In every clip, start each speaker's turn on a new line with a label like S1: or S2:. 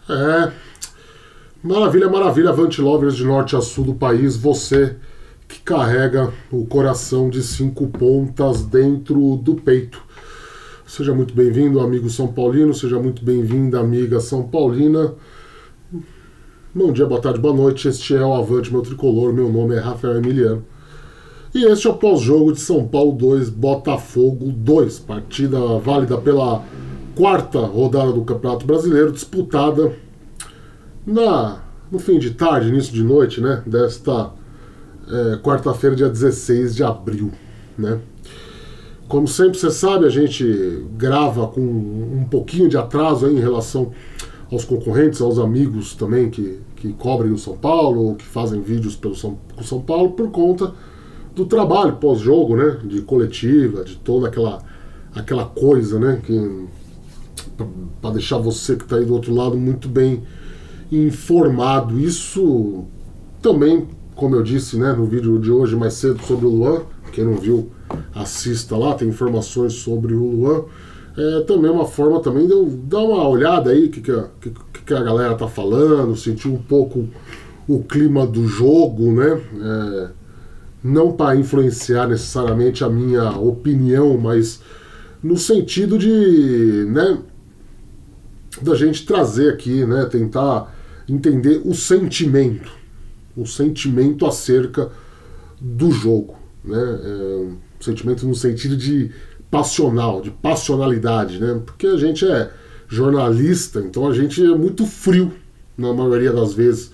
S1: É, maravilha, maravilha, Avante Lovers de norte a sul do país, você que carrega o coração de 5 pontas dentro do peito. Seja muito bem-vindo, amigo São Paulino, seja muito bem-vinda, amiga São Paulina. Bom dia, boa tarde, boa noite, este é o Avante, meu tricolor, meu nome é Rafael Emiliano. E este é o pós-jogo de São Paulo 2, Botafogo 2, partida válida pela quarta rodada do Campeonato Brasileiro, disputada no fim de tarde, início de noite, né, desta quarta-feira, dia 16 de abril, né. Como sempre você sabe, a gente grava com um pouquinho de atraso aí em relação aos concorrentes, aos amigos também que cobrem o São Paulo, ou que fazem vídeos pelo São Paulo, por conta do trabalho pós-jogo, né, de coletiva, de toda aquela coisa, né, para deixar você que está aí do outro lado muito bem informado. Isso também, como eu disse, né, no vídeo de hoje mais cedo sobre o Luan, quem não viu, assista lá, tem informações sobre o Luan. Também uma forma também de eu dar uma olhada aí que a galera tá falando, sentir um pouco o clima do jogo, né, não para influenciar necessariamente a minha opinião, mas no sentido de, né, da gente trazer aqui, né, tentar entender o sentimento acerca do jogo, né, sentimento no sentido de passionalidade, né, porque a gente é jornalista, então a gente é muito frio na maioria das vezes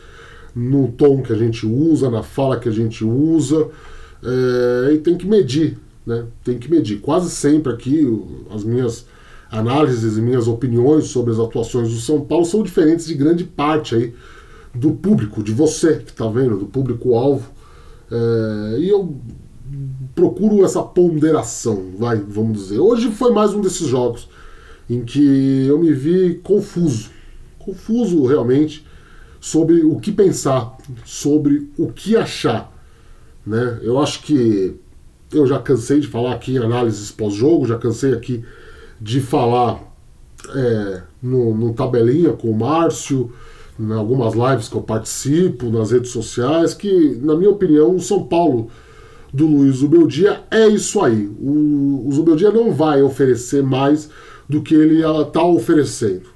S1: no tom que a gente usa, na fala que a gente usa, e tem que medir, né? Tem que medir. Quase sempre aqui as minhas análises e minhas opiniões sobre as atuações do São Paulo são diferentes de grande parte aí do público, de você que está vendo, do público-alvo, e eu procuro essa ponderação, vamos dizer. Hoje foi mais um desses jogos em que eu me vi confuso realmente, sobre o que pensar, sobre o que achar, né? Eu acho que eu já cansei de falar aqui em análises pós-jogo, já cansei aqui de falar no tabelinha com o Márcio, em algumas lives que eu participo, nas redes sociais, que, na minha opinião, o São Paulo do Luiz Zubeldia é isso aí. O Zubeldia não vai oferecer mais do que ele está oferecendo.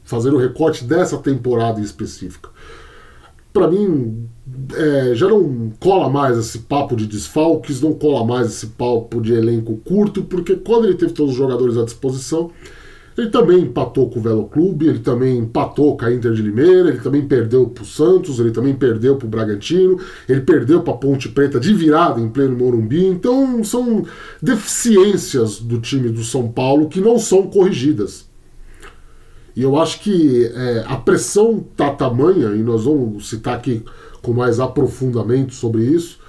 S1: Fazer o recorte dessa temporada em específica. Para mim, já não cola mais esse papo de desfalques, não cola mais esse papo de elenco curto, porque quando ele teve todos os jogadores à disposição, ele também empatou com o Velo Clube, ele também empatou com a Inter de Limeira, ele também perdeu para o Santos, ele também perdeu para o Bragantino, ele perdeu para a Ponte Preta de virada em pleno Morumbi. Então são deficiências do time do São Paulo que não são corrigidas. E eu acho que a pressão está tamanha, e nós vamos citar aqui com mais aprofundamento sobre isso,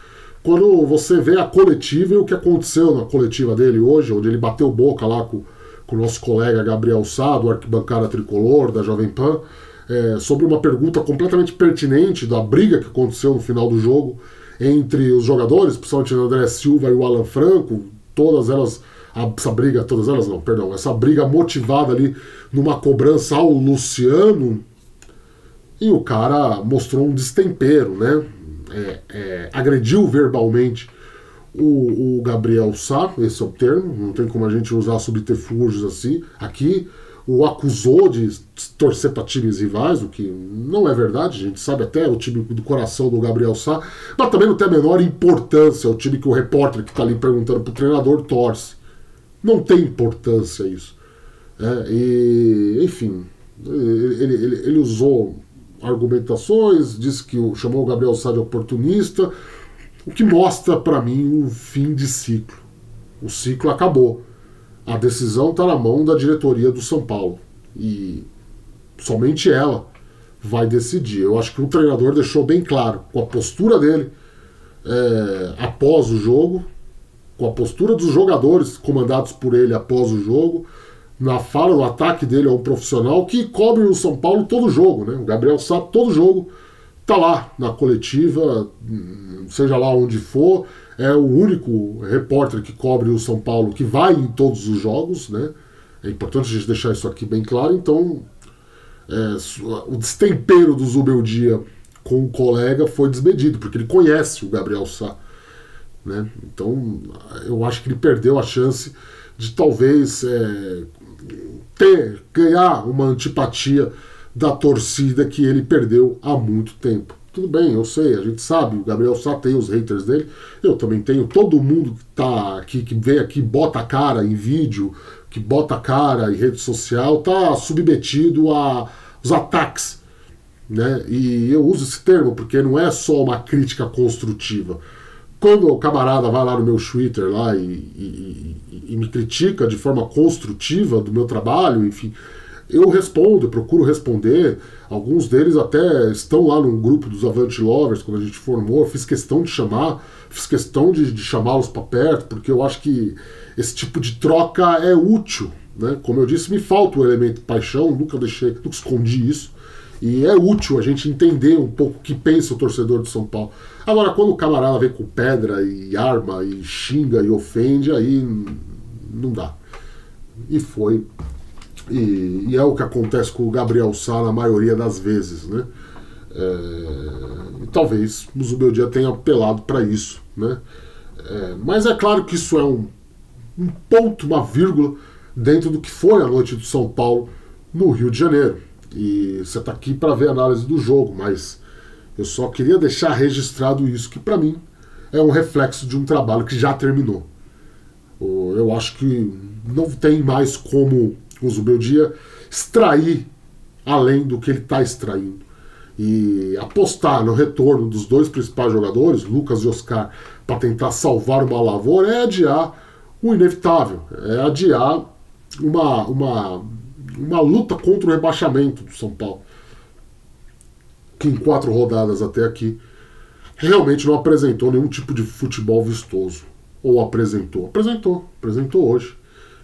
S1: quando você vê a coletiva e o que aconteceu na coletiva dele hoje, onde ele bateu boca lá com o nosso colega Gabriel Sá, do Arquibancada Tricolor, da Jovem Pan, sobre uma pergunta completamente pertinente da briga que aconteceu no final do jogo entre os jogadores, principalmente o André Silva e o Alan Franco, essa briga motivada ali numa cobrança ao Luciano, e o cara mostrou um destempero, né? Agrediu verbalmente o Gabriel Sá, esse é o termo, não tem como a gente usar subterfúgios assim, aqui, o acusou de torcer para times rivais, o que não é verdade, a gente sabe até o time do coração do Gabriel Sá, mas também não tem a menor importância o time que o repórter que está ali perguntando para o treinador torce. Não tem importância isso. Enfim, ele usou argumentações, disse que chamou o Gabriel Sá de oportunista, o que mostra para mim um fim de ciclo. O ciclo acabou. A decisão está na mão da diretoria do São Paulo. E somente ela vai decidir. Eu acho que o treinador deixou bem claro, com a postura dele após o jogo, com a postura dos jogadores comandados por ele após o jogo, na fala, no ataque dele a um profissional que cobre o São Paulo todo jogo, né? O Gabriel Sá todo jogo tá lá na coletiva, seja lá onde for, é o único repórter que cobre o São Paulo que vai em todos os jogos, né? É importante a gente deixar isso aqui bem claro. Então o destempero do Zubeldia com o colega foi desmedido, porque ele conhece o Gabriel Sá, né? Então eu acho que ele perdeu a chance de talvez ganhar uma antipatia da torcida que ele perdeu há muito tempo. Tudo bem, eu sei, a gente sabe, o Gabriel Sá tem os haters dele, eu também tenho, todo mundo que tá aqui, que vem aqui, bota a cara em vídeo, que bota a cara em rede social, tá submetido aos ataques, né? E eu uso esse termo porque não é só uma crítica construtiva. Quando o camarada vai lá no meu Twitter lá e me critica de forma construtiva do meu trabalho, enfim, eu respondo, eu procuro responder. Alguns deles até estão lá no grupo dos Avante Lovers, quando a gente formou. Fiz questão de chamar, fiz questão de chamá-los para perto, porque eu acho que esse tipo de troca é útil, né? Como eu disse, me falta o elemento paixão, nunca escondi isso. E é útil a gente entender um pouco o que pensa o torcedor de São Paulo. Agora, quando o camarada vem com pedra e arma e xinga e ofende, aí não dá. E foi. E é o que acontece com o Gabriel Sá na maioria das vezes, né? E talvez o Zubeldia tenha apelado para isso, né? Mas é claro que isso é um ponto, uma vírgula dentro do que foi a noite do São Paulo no Rio de Janeiro. E você está aqui para ver a análise do jogo, mas eu só queria deixar registrado isso, que para mim é um reflexo de um trabalho que já terminou. Eu acho que não tem mais como o Zubeldia extrair além do que ele está extraindo. E apostar no retorno dos dois principais jogadores, Lucas e Oscar, para tentar salvar uma lavoura é adiar o inevitável, é adiar uma luta contra o rebaixamento do São Paulo, que em 4 rodadas até aqui realmente não apresentou nenhum tipo de futebol vistoso. Ou apresentou hoje.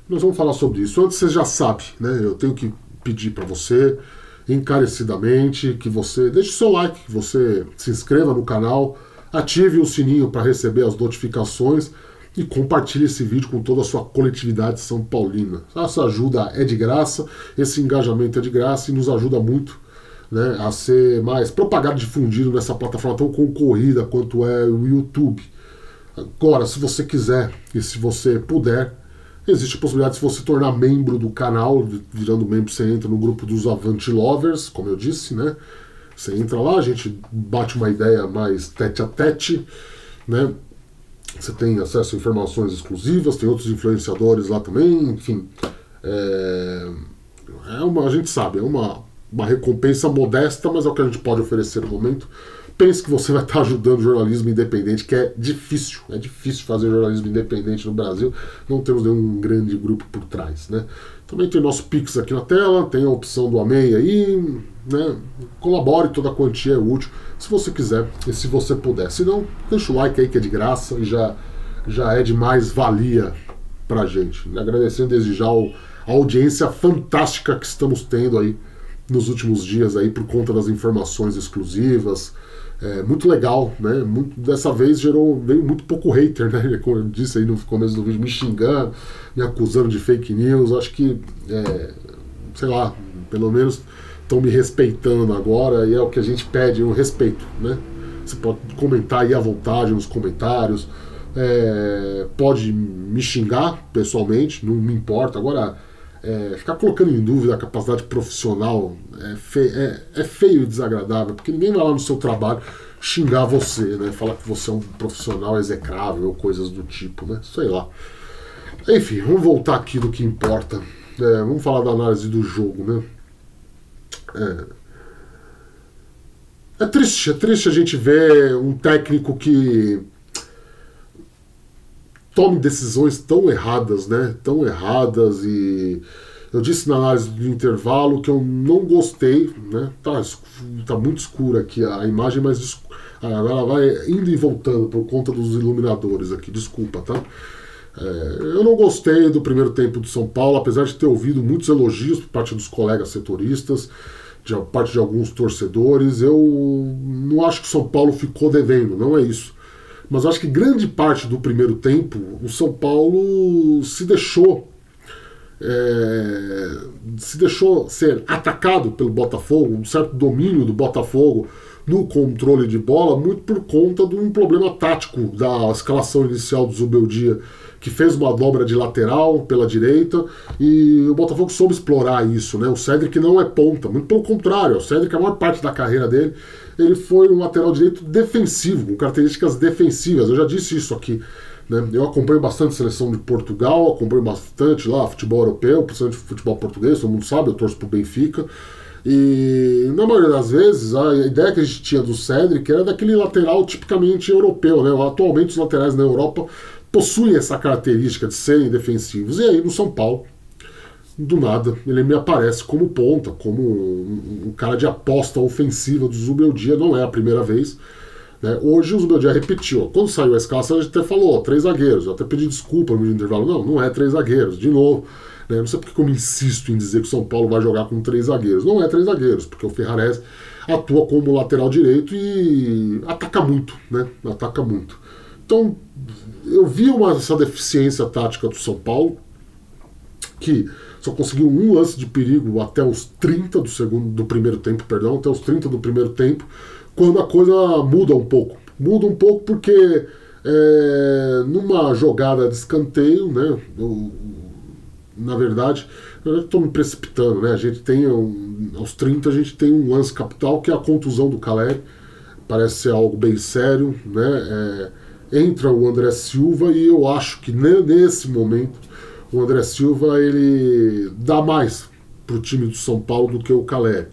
S1: Nós vamos falar sobre isso. Antes, você já sabe, né? Eu tenho que pedir para você encarecidamente que você deixe o seu like, que você se inscreva no canal, ative o sininho para receber as notificações e compartilhe esse vídeo com toda a sua coletividade são paulina. Essa ajuda é de graça, esse engajamento é de graça e nos ajuda muito, né, a ser mais propagado e difundido nessa plataforma tão concorrida quanto é o YouTube. Agora, se você quiser e se você puder, existe a possibilidade de você tornar membro do canal. Virando membro, você entra no grupo dos Avante Lovers, como eu disse, né? Você entra lá, a gente bate uma ideia mais tete a tete, né? Você tem acesso a informações exclusivas, tem outros influenciadores lá também, enfim. A gente sabe, é uma recompensa modesta, mas é o que a gente pode oferecer no momento. Pense que você vai estar ajudando o jornalismo independente, que é difícil fazer jornalismo independente no Brasil, não temos nenhum grande grupo por trás, né? Também tem nosso Pix aqui na tela, tem a opção do Amei aí, né? Colabore, toda a quantia é útil, se você quiser e se você puder. Se não, deixa o like aí que é de graça e já é de mais valia pra gente. Agradecendo desde já a audiência fantástica que estamos tendo aí nos últimos dias aí por conta das informações exclusivas. Muito legal, né? Dessa vez veio muito pouco hater, né? Como eu disse aí no começo do vídeo, me xingando, me acusando de fake news. Acho que, sei lá, pelo menos estão me respeitando agora e é o que a gente pede, um respeito, né? Você pode comentar aí à vontade nos comentários, pode me xingar pessoalmente, não me importa. Agora, ficar colocando em dúvida a capacidade profissional é feio e desagradável, porque ninguém vai lá no seu trabalho xingar você, né? Falar que você é um profissional execrável ou coisas do tipo, né? Sei lá. Enfim, vamos voltar aqui do que importa. Vamos falar da análise do jogo, né? É triste a gente ver um técnico que tome decisões tão erradas, né? Tão erradas. E eu disse na análise do intervalo que eu não gostei, né? Tá muito escura aqui a imagem, mas ela vai indo e voltando por conta dos iluminadores aqui, desculpa, tá? Eu não gostei do primeiro tempo do São Paulo, apesar de ter ouvido muitos elogios por parte dos colegas setoristas, de parte de alguns torcedores. Eu não acho que o São Paulo ficou devendo, não é isso. Mas acho que grande parte do primeiro tempo o São Paulo se deixou se deixou ser atacado pelo Botafogo, um certo domínio do Botafogo no controle de bola, muito por conta de um problema tático da escalação inicial do Zubeldia, que fez uma dobra de lateral pela direita, e o Botafogo soube explorar isso, né? O Cédric não é ponta, muito pelo contrário, o Cédric, a maior parte da carreira dele, ele foi um lateral direito defensivo, com características defensivas. Eu já disse isso aqui, né? Eu acompanho bastante a seleção de Portugal, acompanho bastante lá futebol europeu, principalmente futebol português, todo mundo sabe, eu torço pro Benfica. E na maioria das vezes a ideia que a gente tinha do Cédric era daquele lateral tipicamente europeu, né? Atualmente os laterais na Europa possuem essa característica de serem defensivos. E aí no São Paulo, do nada, ele me aparece como ponta, como um cara de aposta ofensiva do Zubeldia, não é a primeira vez. Né? Hoje o Zubeldia repetiu. Quando saiu a escalação, a gente até falou, 3 zagueiros. Eu até pedi desculpa no intervalo. Não é 3 zagueiros, de novo. Né? Não sei porque eu me insisto em dizer que o São Paulo vai jogar com 3 zagueiros. Não é 3 zagueiros, porque o Ferrarese atua como lateral direito e ataca muito, né? Ataca muito. Então, eu vi essa deficiência tática do São Paulo, que só conseguiu um lance de perigo até os 30 do primeiro tempo, até os 30 do primeiro tempo, quando a coisa muda um pouco. Muda um pouco porque numa jogada de escanteio, né, na verdade, eu estou me precipitando, né, a gente tem, aos 30 a gente tem um lance capital, que é a contusão do Caleri, parece ser algo bem sério, né, entra o André Silva e eu acho que nesse momento o André Silva ele dá mais para o time do São Paulo do que o Caleri.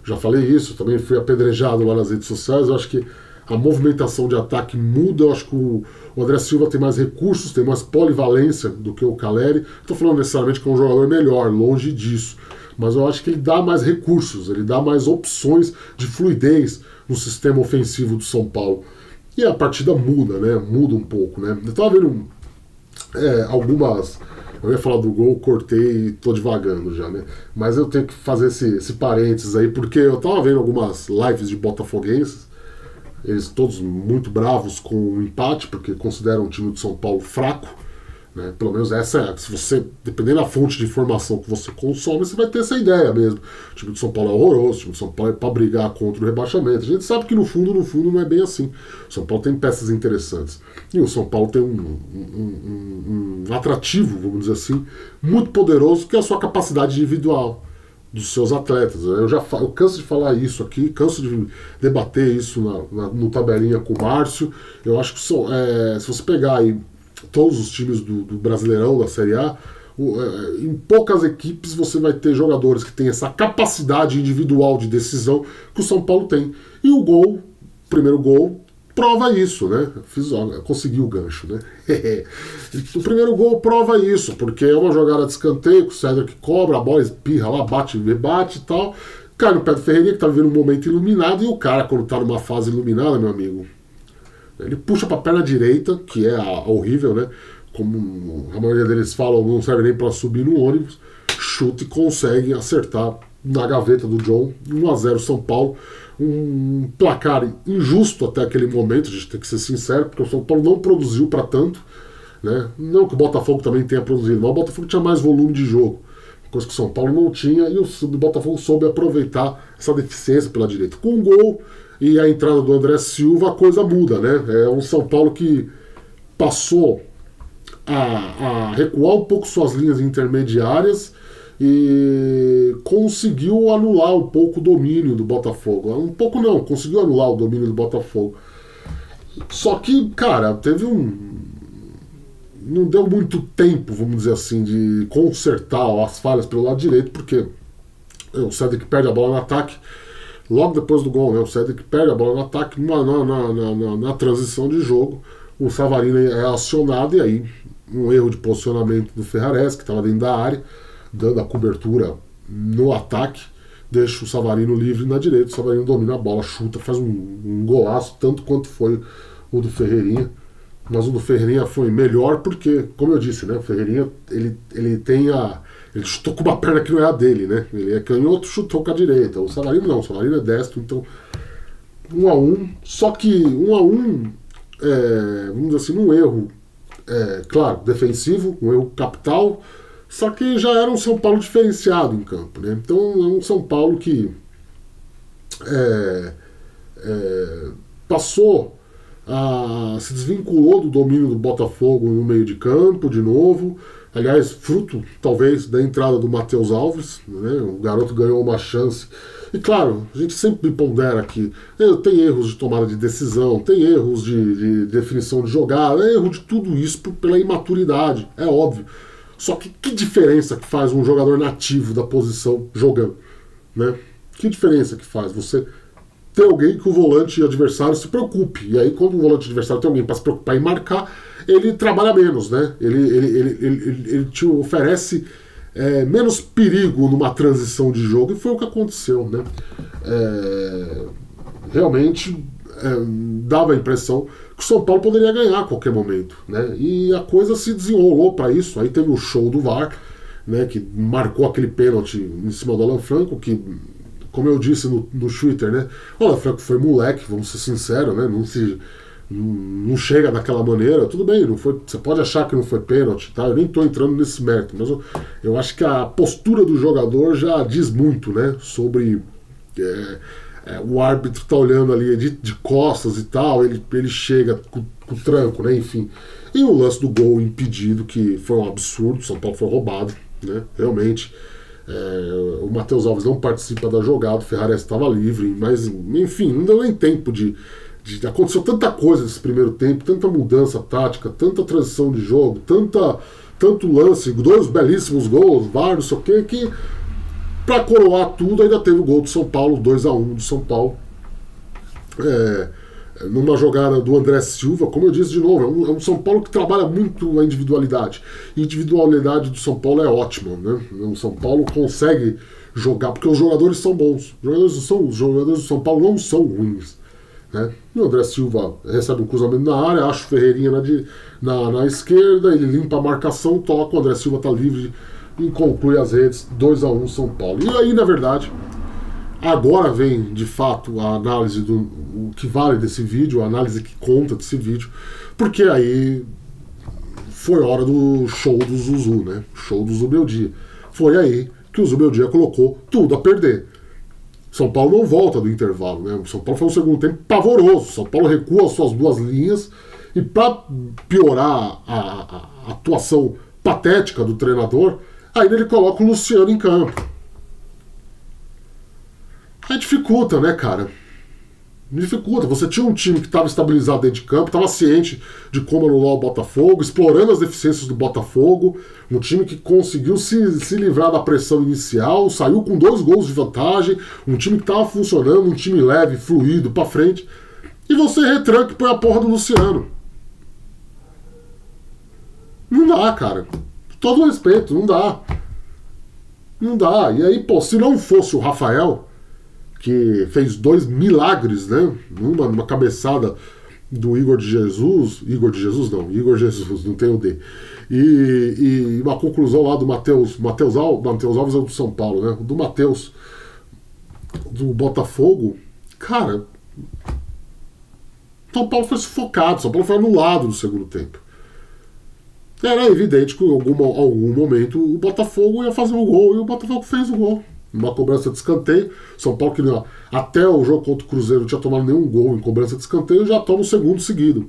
S1: Já falei isso, também fui apedrejado lá nas redes sociais. Eu acho que a movimentação de ataque muda. Eu acho que o André Silva tem mais recursos, tem mais polivalência do que o Caleri. Estou falando necessariamente que é um jogador melhor, longe disso. Mas eu acho que ele dá mais recursos, ele dá mais opções de fluidez no sistema ofensivo do São Paulo. E a partida muda, né? Muda um pouco, né? Eu estava vendo algumas... Eu ia falar do gol, cortei e tô devagando já, né? Mas eu tenho que fazer esse parênteses aí, porque eu tava vendo algumas lives de botafoguenses, eles todos muito bravos com o empate, porque consideram o time de São Paulo fraco, né? Pelo menos essa é, se você, dependendo da fonte de informação que você consome, você vai ter essa ideia mesmo. O time de São Paulo é horroroso, o time de São Paulo é para brigar contra o rebaixamento. A gente sabe que no fundo não é bem assim. O São Paulo tem peças interessantes. E o São Paulo tem um atrativo, vamos dizer assim, muito poderoso, que é a sua capacidade individual dos seus atletas. Eu canso de falar isso aqui, canso de debater isso no tabelinha com o Márcio. Eu acho que se você pegar aí todos os times do Brasileirão, da Série A, em poucas equipes você vai ter jogadores que têm essa capacidade individual de decisão que o São Paulo tem. E o primeiro gol, prova isso, né? Consegui o gancho, né? O primeiro gol prova isso, porque é uma jogada de escanteio, o Cédric cobra, a bola espirra lá, bate, rebate e tal, cai no pé do Ferreirinha, que tá vivendo um momento iluminado, e o cara, quando tá numa fase iluminada, meu amigo, ele puxa para a perna direita, que é horrível, né? Como a maioria deles falam, não serve nem para subir no ônibus, chuta e consegue acertar na gaveta do John. 1-0 São Paulo. Um placar injusto até aquele momento, a gente tem que ser sincero, porque o São Paulo não produziu para tanto, né? Não que o Botafogo também tenha produzido, mas o Botafogo tinha mais volume de jogo, coisa que o São Paulo não tinha, e o Botafogo soube aproveitar essa deficiência pela direita. Com um gol e a entrada do André Silva, a coisa muda, né? É um São Paulo que passou a recuar um pouco suas linhas intermediárias e conseguiu anular um pouco o domínio do Botafogo. Um pouco não, conseguiu anular o domínio do Botafogo. Só que, cara, não deu muito tempo, vamos dizer assim, de consertar as falhas pelo lado direito, porque o Cédric perde a bola no ataque. Logo depois do gol, né, o Cédric perde a bola no ataque, na transição de jogo, o Savarino é acionado, e aí um erro de posicionamento do Ferrarese, que estava dentro da área, dando a cobertura no ataque, deixa o Savarino livre na direita, o Savarino domina a bola, chuta, faz um golaço, tanto quanto foi o do Ferreirinha. Mas o do Ferreirinha foi melhor porque, como eu disse, né, o Ferreirinha ele chutou com uma perna que não é a dele, né? Ele é canhoto, chutou com a direita. O Savarino não, o Savarino é destro, então 1-1. Só que 1-1, vamos dizer assim, um erro, claro, defensivo, um erro capital. Só que já era um São Paulo diferenciado em campo, né? Então é um São Paulo que passou, se desvinculou do domínio do Botafogo no meio de campo de novo. Aliás, fruto talvez da entrada do Matheus Alves, né? O garoto ganhou uma chance. E claro, a gente sempre pondera que tem erros de tomada de decisão, tem erros de definição de jogada, erro de tudo isso pela imaturidade, é óbvio. Só que diferença que faz um jogador nativo da posição jogando, né? Que diferença que faz você ter alguém que o volante adversário se preocupe. E aí, quando o volante adversário tem alguém para se preocupar em marcar, ele trabalha menos, né? Ele te oferece menos perigo numa transição de jogo, e foi o que aconteceu, né? Realmente dava a impressão que o São Paulo poderia ganhar a qualquer momento, né? E a coisa se desenrolou para isso. Aí teve o show do VAR, né, que marcou aquele pênalti em cima do Alan Franco, que, como eu disse no Twitter, né, o Alan Franco foi moleque, vamos ser sinceros, né, não chega daquela maneira. Tudo bem, não foi, você pode achar que não foi pênalti, tá? Eu nem estou entrando nesse mérito, mas eu acho que a postura do jogador já diz muito, né, sobre o árbitro tá olhando ali de costas e tal, ele chega com o tranco, né, enfim. E o lance do gol impedido, que foi um absurdo, São Paulo foi roubado, né, realmente. O Matheus Alves não participa da jogada, o Ferrares estava livre, mas enfim, não deu nem tempo aconteceu tanta coisa nesse primeiro tempo, tanta mudança tática, tanta transição de jogo, tanto lance, 2 belíssimos gols, VAR, não sei o que pra coroar tudo ainda teve o gol do São Paulo, 2-1 do São Paulo, numa jogada do André Silva. Como eu disse de novo, é um São Paulo que trabalha muito a individualidade. A individualidade do São Paulo é ótima, né? O São Paulo consegue jogar, porque os jogadores são bons. Os jogadores do São Paulo não são ruins, né? O André Silva recebe um cruzamento na área, acha o Ferreirinha na esquerda, ele limpa a marcação, toca, o André Silva está livre e conclui as redes, 2-1 São Paulo. E aí, na verdade, agora vem, de fato, a análise o que vale desse vídeo, a análise que conta desse vídeo, porque aí foi hora do show do Zuzu, né? Show do Zubeldia. Foi aí que o Zubeldia colocou tudo a perder. São Paulo não volta do intervalo, né? O São Paulo foi um segundo tempo pavoroso. São Paulo recua as suas 2 linhas e, para piorar a atuação patética do treinador, aí ele coloca o Luciano em campo. Aí dificulta, né, cara? Dificulta. Você tinha um time que estava estabilizado dentro de campo, estava ciente de como anular o Botafogo, explorando as deficiências do Botafogo, um time que conseguiu se livrar da pressão inicial, saiu com 2 gols de vantagem, um time que estava funcionando, um time leve, fluido, pra frente, e você retranca e põe a porra do Luciano. Não dá, cara. Com todo respeito, não dá. Não dá. E aí, pô, se não fosse o Rafael, que fez 2 milagres, né? Numa cabeçada do Igor Jesus, não tem o D. E uma conclusão lá do Matheus Alves é do São Paulo, né? Do Matheus, do Botafogo, cara, São Paulo foi sufocado, São Paulo foi anulado no segundo tempo. Era evidente que em algum momento o Botafogo ia fazer o gol, e o Botafogo fez o gol. Uma cobrança de escanteio. São Paulo, que até o jogo contra o Cruzeiro não tinha tomado nenhum gol em cobrança de escanteio, já toma o segundo seguido.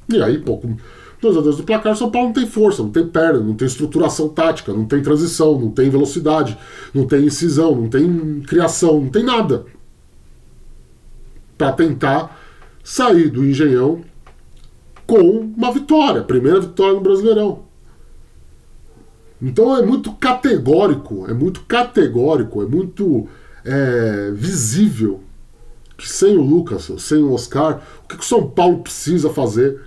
S1: E aí, pô, com 2-2 do placar, São Paulo não tem força, não tem perna, não tem estruturação tática, não tem transição, não tem velocidade, não tem incisão, não tem criação, não tem nada para tentar sair do Engenhão com uma vitória, primeira vitória no Brasileirão. Então é muito categórico, é muito visível que sem o Lucas, sem o Oscar, o que o São Paulo precisa fazer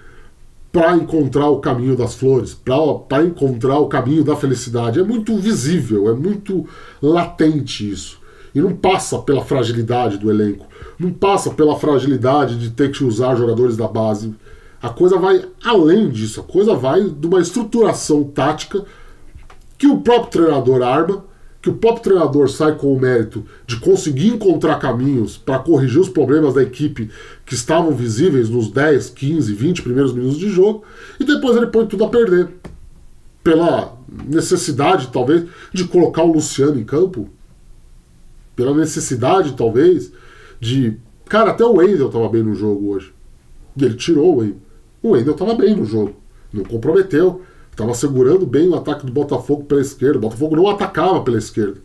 S1: para encontrar o caminho das flores, para encontrar o caminho da felicidade. É muito visível, é muito latente isso. E não passa pela fragilidade do elenco, não passa pela fragilidade de ter que usar jogadores da base. A coisa vai além disso, a coisa vai de uma estruturação tática que o próprio treinador arma, que o próprio treinador sai com o mérito de conseguir encontrar caminhos para corrigir os problemas da equipe que estavam visíveis nos 10, 15, 20 primeiros minutos de jogo, e depois ele põe tudo a perder. pela necessidade, talvez, de colocar o Luciano em campo, pela necessidade, talvez, de... Cara, até o Wendel estava bem no jogo hoje. E ele tirou o Wendel. O Wendel estava bem no jogo. Não comprometeu. Estava segurando bem o ataque do Botafogo pela esquerda. O Botafogo não atacava pela esquerda.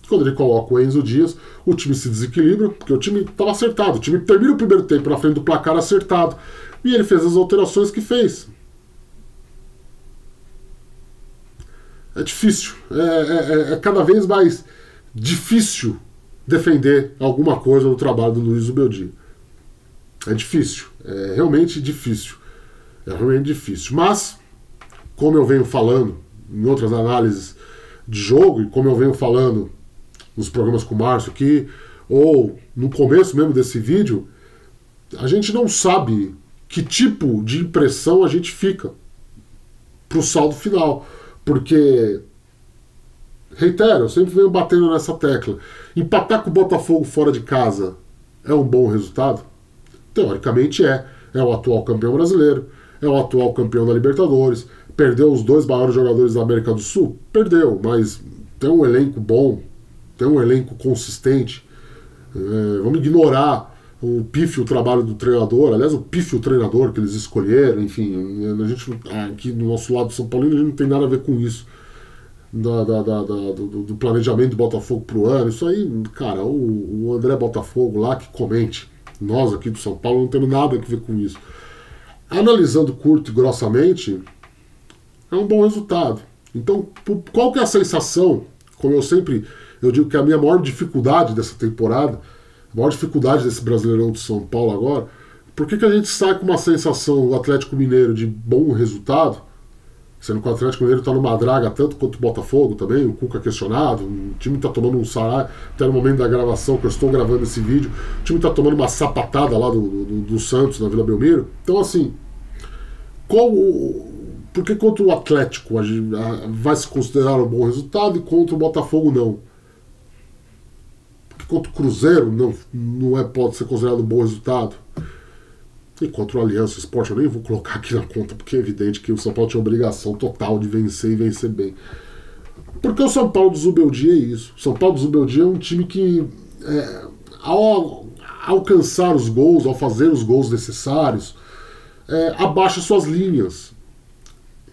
S1: Quando ele coloca o Enzo Dias, o time se desequilibra, porque o time estava acertado. O time termina o primeiro tempo na frente do placar acertado. E ele fez as alterações que fez. É difícil. É cada vez mais difícil defender alguma coisa do trabalho do Luiz Zubeldia. É difícil. É realmente difícil. É realmente difícil. Mas, como eu venho falando em outras análises de jogo, e como eu venho falando nos programas com o Márcio aqui, ou no começo mesmo desse vídeo, a gente não sabe que tipo de impressão a gente fica pro saldo final. Porque, reitero, eu sempre venho batendo nessa tecla. Empatar com o Botafogo fora de casa é um bom resultado? Teoricamente é. É o atual campeão brasileiro, é o atual campeão da Libertadores. Perdeu os 2 maiores jogadores da América do Sul? Perdeu, mas tem um elenco bom, tem um elenco consistente. Vamos ignorar o pífio trabalho do treinador, aliás, o pífio treinador que eles escolheram, enfim, a gente, aqui no nosso lado de São Paulo, a gente não tem nada a ver com isso, do planejamento do Botafogo pro ano. Isso aí, cara, o André Botafogo lá que comente. Nós aqui do São Paulo não temos nada a ver com isso. Analisando curto e grossamente, é um bom resultado. Então, qual que é a sensação? Como eu digo que a minha maior dificuldade dessa temporada, a maior dificuldade desse Brasileirão de São Paulo agora, por que a gente sai com uma sensação do Atlético Mineiro de bom resultado, sendo que o Atlético Mineiro está numa draga tanto quanto o Botafogo também, o Cuca questionado, o time está tomando um sarau, até no momento da gravação que eu estou gravando esse vídeo, o time está tomando uma sapatada lá do Santos, na Vila Belmiro. Então, assim, por que contra o Atlético vai se considerar um bom resultado e contra o Botafogo não? Porque contra o Cruzeiro pode ser considerado um bom resultado? E contra o Aliança Esporte eu nem vou colocar aqui na conta, porque é evidente que o São Paulo tinha obrigação total de vencer e vencer bem. Porque o São Paulo do Zubeldia é isso. O São Paulo do Zubeldia é um time que, ao alcançar os gols, ao fazer os gols necessários, abaixa suas linhas.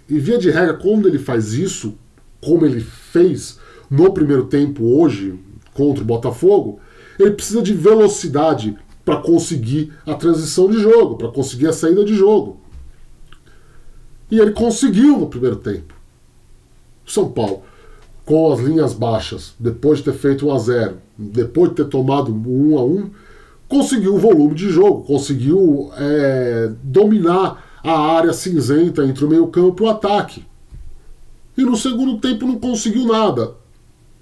S1: E via de regra, quando ele faz isso, como ele fez no primeiro tempo hoje contra o Botafogo, ele precisa de velocidade para conseguir a transição de jogo, para conseguir a saída de jogo. E ele conseguiu no primeiro tempo. São Paulo, com as linhas baixas, depois de ter feito 1-0, depois de ter tomado 1-1, conseguiu o volume de jogo, conseguiu dominar a área cinzenta entre o meio-campo e o ataque. E no segundo tempo não conseguiu nada.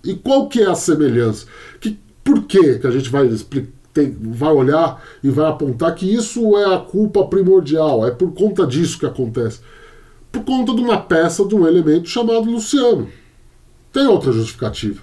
S1: E qual que é a semelhança? Por que a gente vai olhar e vai apontar que isso é a culpa primordial? É por conta disso que acontece. Por conta de uma peça, de um elemento chamado Luciano. Tem outra justificativa.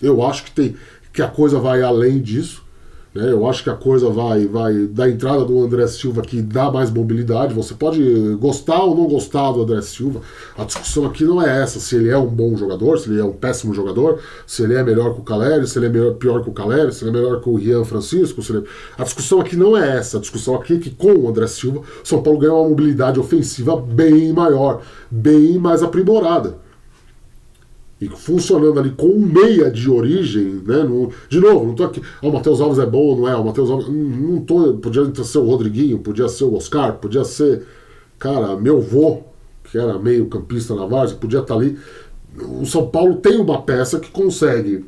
S1: Eu acho que a coisa vai além disso. Eu acho que a coisa vai da entrada do André Silva, que dá mais mobilidade. Você pode gostar ou não gostar do André Silva. A discussão aqui não é essa, se ele é um bom jogador, se ele é um péssimo jogador, se ele é melhor que o Caleri, se ele é pior que o Caleri, se ele é melhor que o Rian Francisco. A discussão aqui não é essa. A discussão aqui é que com o André Silva, São Paulo ganha uma mobilidade ofensiva bem maior, bem mais aprimorada. E funcionando ali com um meia de origem, né? De novo, não tô aqui. O Matheus Alves é bom ou não é? O Matheus Alves. Não tô. Podia ser o Rodriguinho, podia ser o Oscar, podia ser. Cara, meu vô, que era meio campista na várzea, podia estar ali. O São Paulo tem uma peça que consegue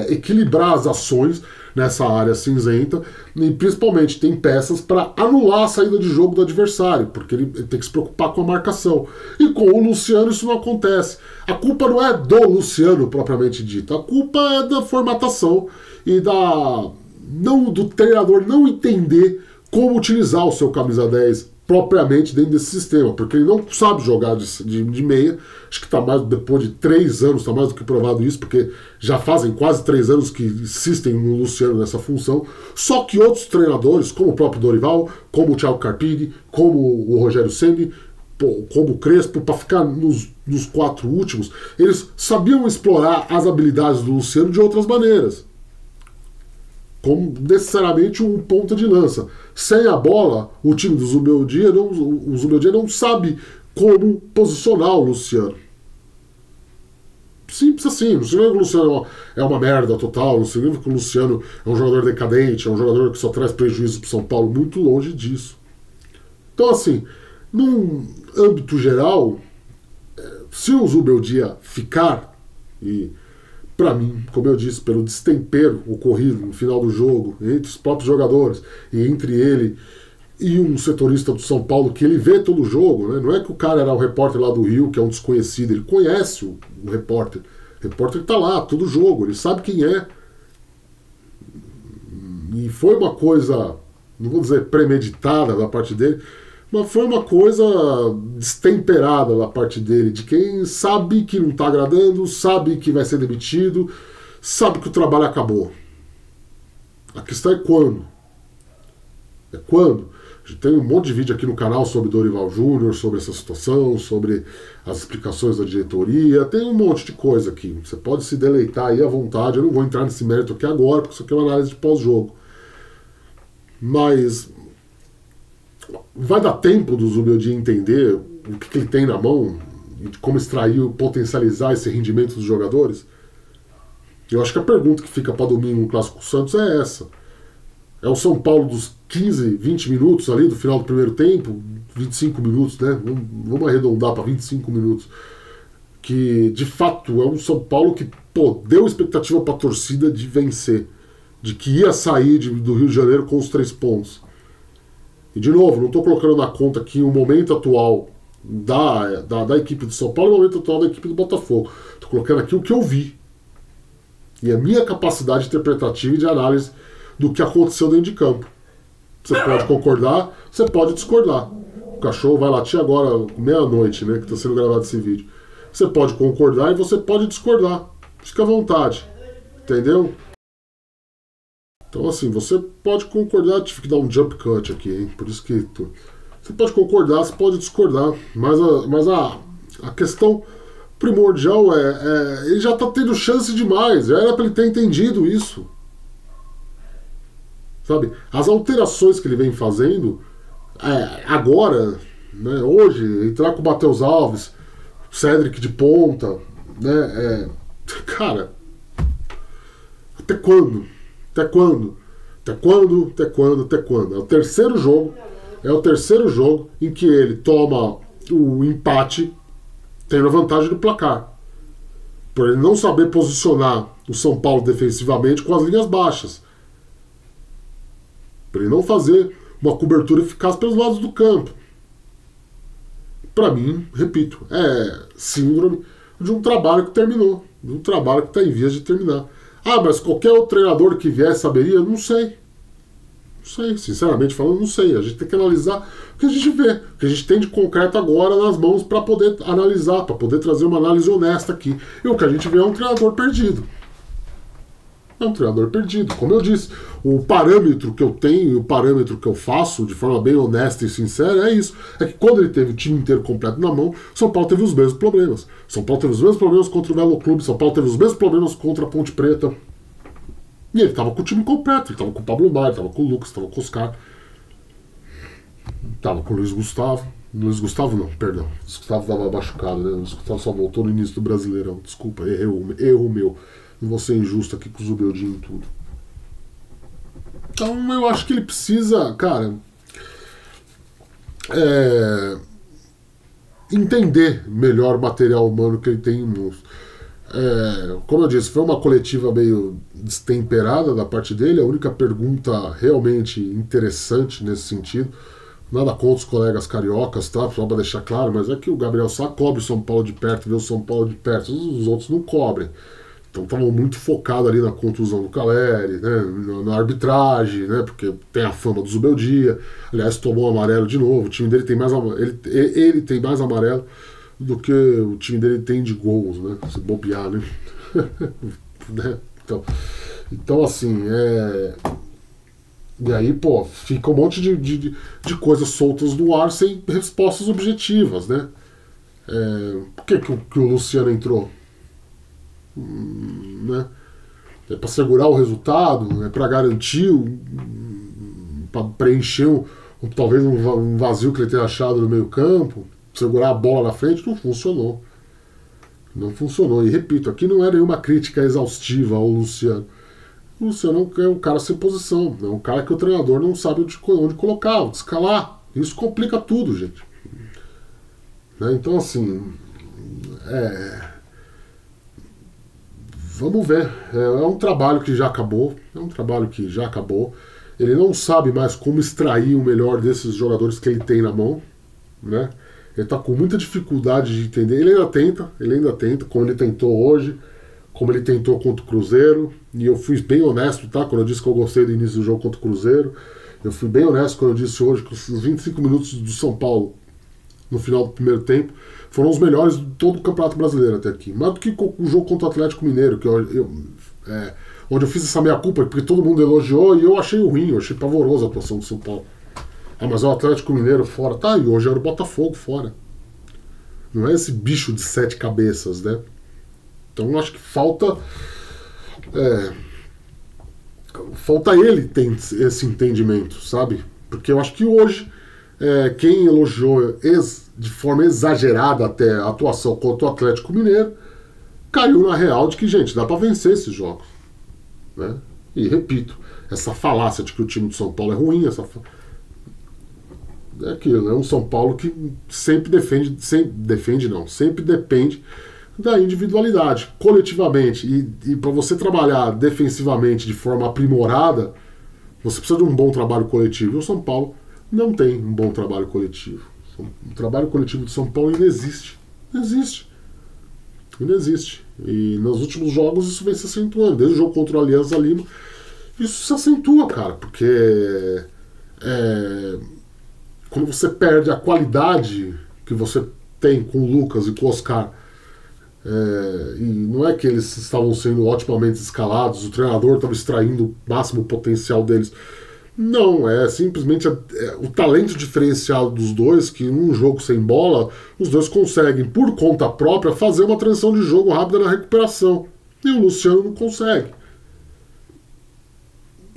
S1: equilibrar as ações nessa área cinzenta, e principalmente tem peças para anular a saída de jogo do adversário, porque ele tem que se preocupar com a marcação. E com o Luciano isso não acontece. A culpa não é do Luciano propriamente dito, a culpa é da formatação e do treinador não entender como utilizar o seu camisa 10 propriamente dentro desse sistema, porque ele não sabe jogar de meia. Acho que está mais, depois de 3 anos, está mais do que provado isso, porque já fazem quase 3 anos que insistem no Luciano nessa função. Só que outros treinadores, como o próprio Dorival, como o Thiago Carpini, como o Rogério Ceni, como o Crespo, para ficar nos 4 últimos, eles sabiam explorar as habilidades do Luciano de outras maneiras. Como necessariamente um ponta de lança. Sem a bola, o time do Zubeldia não sabe como posicionar o Luciano. Simples assim, não significa que o Luciano é uma merda total, não significa que o Luciano é um jogador decadente, é um jogador que só traz prejuízo para o São Paulo, muito longe disso. Então, assim, num âmbito geral, se o Zubeldia ficar, e para mim, como eu disse, pelo destempero ocorrido no final do jogo, entre os próprios jogadores, e entre ele e um setorista do São Paulo que ele vê todo o jogo, né? Não é que o cara era o repórter lá do Rio, que é um desconhecido, ele conhece o repórter. O repórter está lá, todo jogo, ele sabe quem é. E foi uma coisa, não vou dizer premeditada da parte dele, mas foi uma coisa destemperada da parte dele, de quem sabe que não está agradando, sabe que vai ser demitido, sabe que o trabalho acabou. A questão é quando. É quando. A gente tem um monte de vídeo aqui no canal sobre Dorival Júnior, sobre essa situação, sobre as explicações da diretoria, tem um monte de coisa aqui. Você pode se deleitar aí à vontade, eu não vou entrar nesse mérito aqui agora, porque isso aqui é uma análise de pós-jogo. Mas vai dar tempo do Zubeldia entender o que ele tem na mão e como extrair, potencializar esse rendimento dos jogadores? Eu acho que a pergunta que fica para domingo no Clássico Santos é essa. É o São Paulo dos 15, 20 minutos ali do final do primeiro tempo, 25 minutos, né? Vamos arredondar para 25 minutos. Que de fato é um São Paulo que deu expectativa para a torcida de vencer, de que ia sair do Rio de Janeiro com os 3 pontos. E de novo, não estou colocando na conta aqui o momento atual da equipe do São Paulo e o momento atual da equipe do Botafogo. Estou colocando aqui o que eu vi. E a minha capacidade interpretativa e de análise do que aconteceu dentro de campo. Você pode concordar, você pode discordar. O cachorro vai latir agora, meia-noite, né, que está sendo gravado esse vídeo. Você pode concordar e você pode discordar. Fica à vontade. Entendeu? Então, assim, você pode concordar, tive que dar um jump cut aqui, hein? Por isso que você pode concordar, você pode discordar, mas a questão primordial ele já está tendo chance demais, era para ele ter entendido isso. Sabe? As alterações que ele vem fazendo, agora, né, hoje, entrar com o Matheus Alves, Cédric de ponta, né, cara, até quando? Até quando? Até quando? Até quando? Até quando? É o terceiro jogo em que ele toma o empate tendo a vantagem do placar. Por ele não saber posicionar o São Paulo defensivamente com as linhas baixas. Por ele não fazer uma cobertura eficaz pelos lados do campo. Para mim, repito, é síndrome de um trabalho que terminou. De um trabalho que está em vias de terminar. Ah, mas qualquer outro treinador que vier saberia? Não sei. Não sei, sinceramente falando, não sei. A gente tem que analisar o que a gente vê, o que a gente tem de concreto agora nas mãos para poder analisar, para poder trazer uma análise honesta aqui. E o que a gente vê é um treinador perdido. É um treinador perdido. Como eu disse, o parâmetro que eu tenho e o parâmetro que eu faço de forma bem honesta e sincera é isso. É que quando ele teve o time inteiro completo na mão, São Paulo teve os mesmos problemas. São Paulo teve os mesmos problemas contra o Velo Clube, São Paulo teve os mesmos problemas contra a Ponte Preta. E ele estava com o time completo. Ele estava com o Pablo Maia, estava com o Lucas, estava com o Oscar. Estava com o Luiz Gustavo. Luiz Gustavo não, perdão. O Luiz Gustavo estava machucado, né? O Luiz Gustavo só voltou no início do Brasileirão. Desculpa, erro meu. Não vou ser injusto aqui com o Zubeldia e tudo. Então eu acho que ele precisa, cara, entender melhor o material humano que ele tem em mãos. Como eu disse, foi uma coletiva meio destemperada da parte dele. A única pergunta realmente interessante nesse sentido, nada contra os colegas cariocas, tá? Só para deixar claro, mas é que o Gabriel Sá cobre o São Paulo de perto, vê o São Paulo de perto, os outros não cobrem. Então estavam muito focados ali na contusão do Caleri, né, na arbitragem, né, porque tem a fama do Zubeldia. Aliás, tomou amarelo de novo. O time dele tem mais ele tem mais amarelo do que o time dele tem de gols, né? Se bobear, né? Né? Então assim, E aí, pô, fica um monte de coisas soltas no ar sem respostas objetivas, né? Por que o Luciano entrou? Né? É para segurar o resultado? É para garantir, para preencher talvez um vazio que ele tenha achado no meio campo? Segurar a bola na frente? Não funcionou. Não funcionou. E repito, aqui não é nenhuma crítica exaustiva ao Luciano. O Luciano é um cara sem posição, é um cara que o treinador não sabe onde colocar, onde escalar. Isso complica tudo, gente. Né? Então, assim, vamos ver. É um trabalho que já acabou. Ele não sabe mais como extrair o melhor desses jogadores que ele tem na mão. Né? Ele está com muita dificuldade de entender. Ele ainda tenta, como ele tentou hoje, como ele tentou contra o Cruzeiro, e eu fui bem honesto, tá? Quando eu disse que eu gostei do início do jogo contra o Cruzeiro, eu fui bem honesto quando eu disse hoje que os 25 minutos do São Paulo, no final do primeiro tempo, foram os melhores de todo o Campeonato Brasileiro até aqui. Mais do que o jogo contra o Atlético Mineiro, que onde eu fiz essa meia-culpa, porque todo mundo elogiou, e eu achei ruim, eu achei pavorosa a atuação do São Paulo. Mas é o Atlético Mineiro fora. Tá, e hoje era o Botafogo fora. Não é esse bicho de 7 cabeças, né? Então eu acho que falta ele ter esse entendimento, sabe? Porque eu acho que hoje quem elogiou de forma exagerada até a atuação contra o Atlético Mineiro caiu na real de que, gente, dá pra vencer esses jogos, né? E repito, essa falácia de que o time de São Paulo é ruim, é aquilo, é um São Paulo que sempre depende da individualidade, coletivamente. E para você trabalhar defensivamente de forma aprimorada, você precisa de um bom trabalho coletivo. E o São Paulo não tem um bom trabalho coletivo. O trabalho coletivo de São Paulo ainda existe. Ainda existe. E nos últimos jogos isso vem se acentuando. Desde o jogo contra o Alianza Lima, isso se acentua, cara, porque quando você perde a qualidade que você tem com o Lucas e com o Oscar, e não é que eles estavam sendo otimamente escalados, o treinador estava extraindo o máximo potencial deles. Não, é simplesmente o talento diferenciado dos dois, que num jogo sem bola, os dois conseguem, por conta própria, fazer uma transição de jogo rápida na recuperação. E o Luciano não consegue.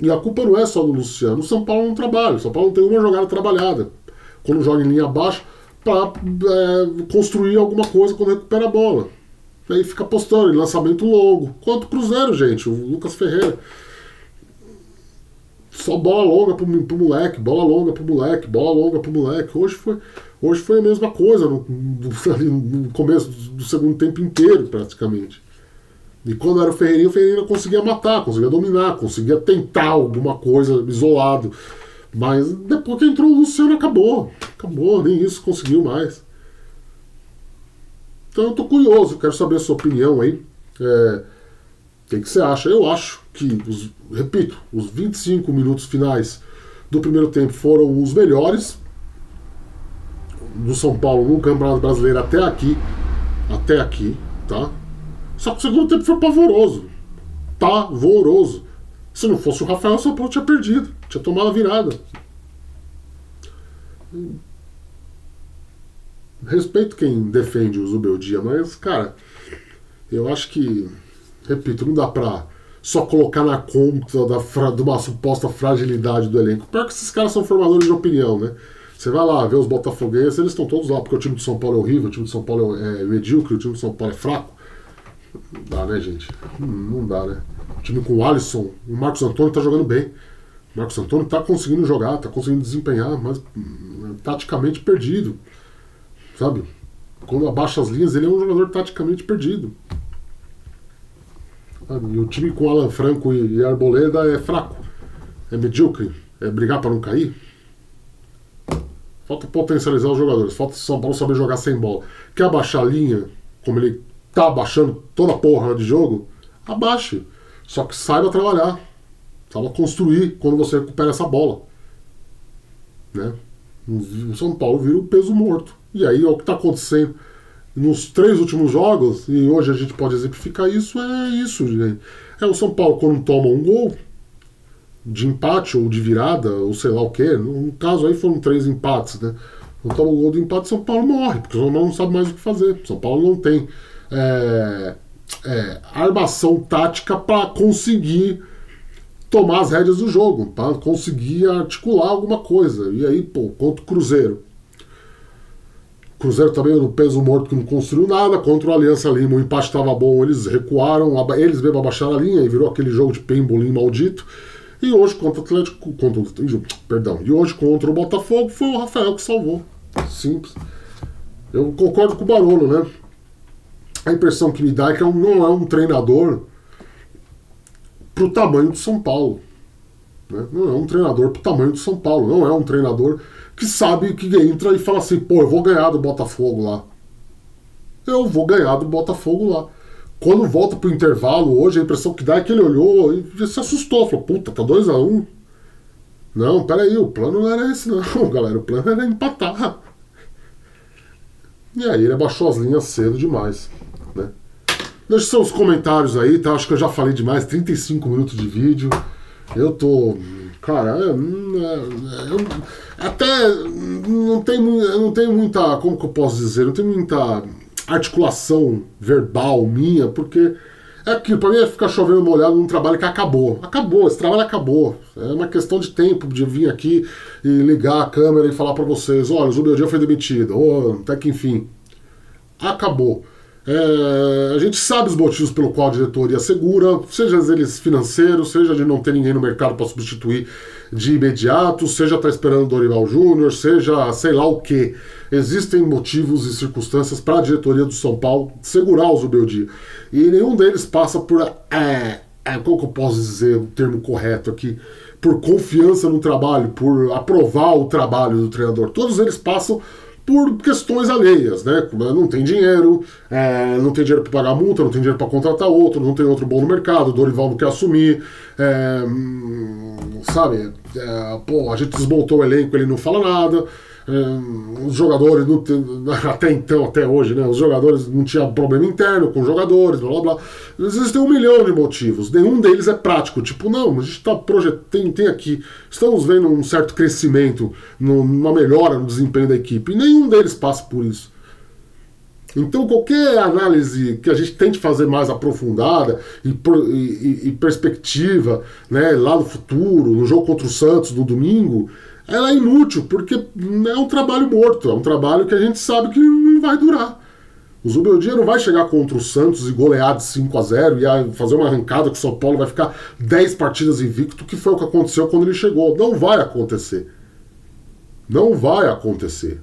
S1: E a culpa não é só do Luciano. O São Paulo não trabalha. O São Paulo não tem uma jogada trabalhada quando joga em linha baixa para construir alguma coisa quando recupera a bola. Aí fica apostando em lançamento longo. Quanto o Cruzeiro, gente, o Lucas Ferreira. Só bola longa pro moleque, bola longa pro moleque. Hoje foi a mesma coisa no começo do segundo tempo inteiro, praticamente. E quando era o Ferreirinha conseguia matar, conseguia dominar, conseguia tentar alguma coisa isolado. Mas depois que entrou o Luciano, acabou, nem isso conseguiu mais. Então eu tô curioso, quero saber a sua opinião aí. O que você acha? Eu acho que, repito, os 25 minutos finais do primeiro tempo foram os melhores do São Paulo no Campeonato Brasileiro até aqui, tá? Só que o segundo tempo foi pavoroso. Se não fosse o Rafael, o São Paulo tinha perdido, tinha tomado a virada. Respeito quem defende o Zubeldia, mas, cara, eu acho que, repito, não dá pra só colocar na conta de uma suposta fragilidade do elenco. Pior que esses caras são formadores de opinião, né? Você vai lá ver os botafoguenses, eles estão todos lá, porque o time de São Paulo é horrível, o time de São Paulo é medíocre, o time de São Paulo é fraco. Não dá, né, gente? Não dá, né? O time com o Alisson, o Marcos Antônio tá jogando bem. O Marcos Antônio tá conseguindo jogar, tá conseguindo desempenhar, mas taticamente perdido. Sabe? Quando abaixa as linhas, ele é um jogador taticamente perdido. E o time com Alan Franco e Arboleda é fraco, é medíocre, é brigar para não cair. Falta potencializar os jogadores, falta o São Paulo saber jogar sem bola. Quer abaixar a linha, como ele tá abaixando toda a porra de jogo? Abaixe. Só que saiba trabalhar, saiba construir quando você recupera essa bola. Né? O São Paulo vira um peso morto. E aí é o que está acontecendo nos 3 últimos jogos, e hoje a gente pode exemplificar isso, gente. O São Paulo, quando toma um gol, de empate ou de virada, ou sei lá o que. No caso aí foram 3 empates, né? Então o gol do empate, São Paulo morre, porque o São Paulo não sabe mais o que fazer. São Paulo não tem armação tática para conseguir tomar as rédeas do jogo, para conseguir articular alguma coisa. E aí, pô, contra o Cruzeiro. O Cruzeiro também no peso morto que não construiu nada. Contra o Aliança Lima, o empate estava bom, eles recuaram, eles mesmo abaixaram a linha e virou aquele jogo de pembolim maldito. E hoje contra o Atlético, e hoje contra o Botafogo foi o Rafael que salvou. Simples. Eu concordo com o Barolo, né? A impressão que me dá é que não é um treinador pro tamanho do São Paulo. Né? Não é um treinador pro tamanho do São Paulo. Não é um treinador que sabe que entra e fala assim, pô, eu vou ganhar do Botafogo lá. Eu vou ganhar do Botafogo lá. Quando volta pro intervalo hoje, a impressão que dá é que ele olhou e se assustou. Falou, puta, tá 2-1. Não, peraí, o plano não era esse não, galera. O plano era empatar. E aí ele abaixou as linhas cedo demais, né? Deixe seus comentários aí, tá? Acho que eu já falei demais, 35 minutos de vídeo. Eu tô... Cara, até não tem muita... Como que eu posso dizer? Não tem muita articulação verbal minha, porque é aquilo, pra mim é ficar chovendo molhado num trabalho que acabou. Acabou, esse trabalho acabou. É uma questão de tempo de vir aqui e ligar a câmera e falar pra vocês, olha, o Zubeldia foi demitido, ou até que enfim. Acabou. A gente sabe os motivos pelo qual a diretoria segura, seja eles financeiros, seja de não ter ninguém no mercado para substituir de imediato, seja estar esperando o Dorival Júnior, seja sei lá o que. Existem motivos e circunstâncias para a diretoria do São Paulo segurar o Zubeldia. E nenhum deles passa por... como que eu posso dizer o termo correto aqui? Por confiança no trabalho, por aprovar o trabalho do treinador. Todos eles passam por questões alheias, né? Não tem dinheiro, não tem dinheiro para pagar multa, não tem dinheiro para contratar outro, não tem outro bom no mercado, o Dorival não quer assumir, sabe? Pô, a gente desmontou o elenco, ele não fala nada, os jogadores, até então, até hoje, né? Os jogadores não tinham problema interno com os jogadores, blá blá blá. Existem 1 milhão de motivos, nenhum deles é prático, tipo, não, a gente está projetando, tem aqui, estamos vendo um certo crescimento, uma melhora no desempenho da equipe, e nenhum deles passa por isso. Então qualquer análise que a gente tente fazer mais aprofundada e perspectiva, né, lá no futuro, no jogo contra o Santos, no domingo, ela é inútil, porque é um trabalho morto, é um trabalho que a gente sabe que não vai durar. O Zubeldia não vai chegar contra o Santos e golear de 5-0 e fazer uma arrancada que o São Paulo vai ficar 10 partidas invicto, que foi o que aconteceu quando ele chegou. Não vai acontecer. Não vai acontecer.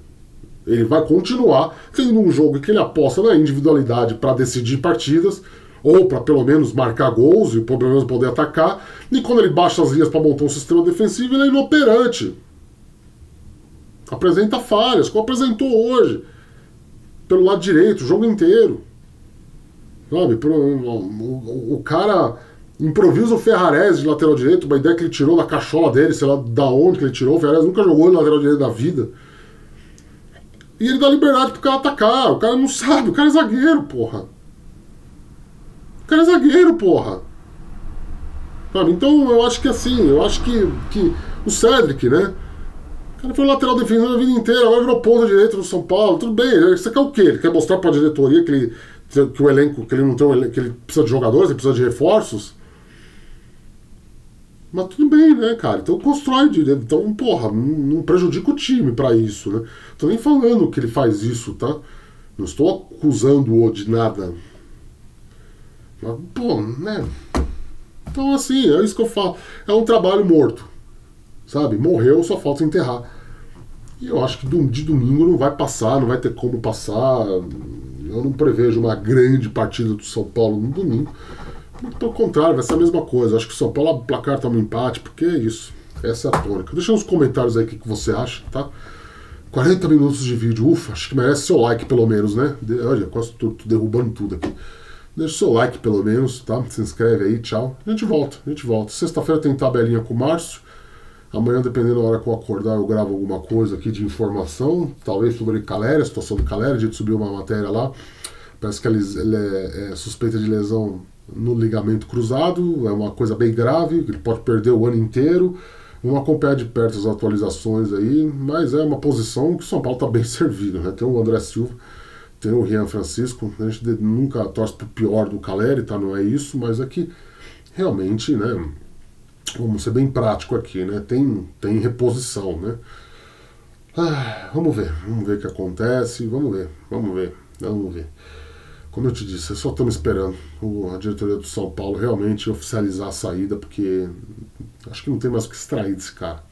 S1: Ele vai continuar tendo um jogo que ele aposta na individualidade para decidir partidas, ou para pelo menos marcar gols e pelo menos poder atacar, e quando ele baixa as linhas para montar um sistema defensivo, ele é inoperante. Apresenta falhas, como apresentou hoje. Pelo lado direito, o jogo inteiro. Sabe? O cara improvisa o Ferrarese de lateral direito, uma ideia que ele tirou da cachola dele, sei lá da onde que ele tirou. O Ferrarese nunca jogou de lateral direito da vida. E ele dá liberdade pro cara atacar. O cara não sabe, o cara é zagueiro, porra. O cara é zagueiro, porra. Sabe? Então eu acho que assim, que o Cédric, né? O cara foi lateral defensor a vida inteira, agora virou ponta direita do São Paulo. Tudo bem, você quer o quê? Ele quer mostrar pra diretoria que o elenco, que ele não tem um elenco, que ele precisa de jogadores, ele precisa de reforços. Mas tudo bem, né, cara? Então constrói direito. Então, porra, não prejudica o time pra isso, né? Tô nem falando que ele faz isso, tá? Não estou acusando-o de nada. Mas, pô, né? Então, assim, é isso que eu falo. É um trabalho morto. Sabe? Morreu, só falta enterrar. E eu acho que de domingo não vai passar, não vai ter como passar. Eu não prevejo uma grande partida do São Paulo no domingo. Muito pelo contrário, vai ser a mesma coisa. Acho que o São Paulo, o placar tá no empate, porque é isso. Essa é a tônica. Deixa nos comentários aí o que você acha, tá? 40 minutos de vídeo, ufa, acho que merece seu like pelo menos, né? Olha, quase tô derrubando tudo aqui. Deixa o seu like pelo menos, tá? Se inscreve aí, tchau. A gente volta. Sexta-feira tem tabelinha com o Márcio. Amanhã, dependendo da hora que eu acordar, eu gravo alguma coisa aqui de informação, talvez sobre Caleri, a situação do Caleri. A gente subiu uma matéria lá, parece que ele é suspeita de lesão no ligamento cruzado, é uma coisa bem grave, ele pode perder o ano inteiro. Vamos acompanhar de perto as atualizações aí, mas é uma posição que o São Paulo está bem servido, né? Tem o André Silva, tem o Rian Francisco, a gente nunca torce pro pior do Caleri, tá? Não é isso, mas é que realmente, né? Vamos ser bem prático aqui, né? Tem reposição, né? Vamos ver o que acontece, vamos ver. Como eu te disse, só estamos esperando a diretoria do São Paulo realmente oficializar a saída, porque acho que não tem mais o que extrair desse cara.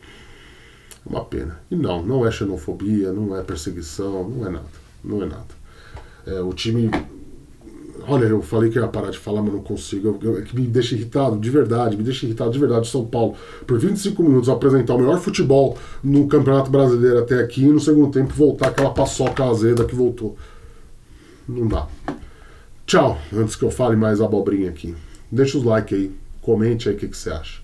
S1: É uma pena. E não é xenofobia, não é perseguição, não é nada. O time... Olha, eu falei que ia parar de falar, mas não consigo. É que me deixa irritado de verdade o São Paulo. Por 25 minutos apresentar o melhor futebol no Campeonato Brasileiro até aqui, e no segundo tempo voltar aquela paçoca azeda que voltou. Não dá. Tchau, antes que eu fale mais abobrinha aqui. Deixa os likes aí, comente aí o que você acha.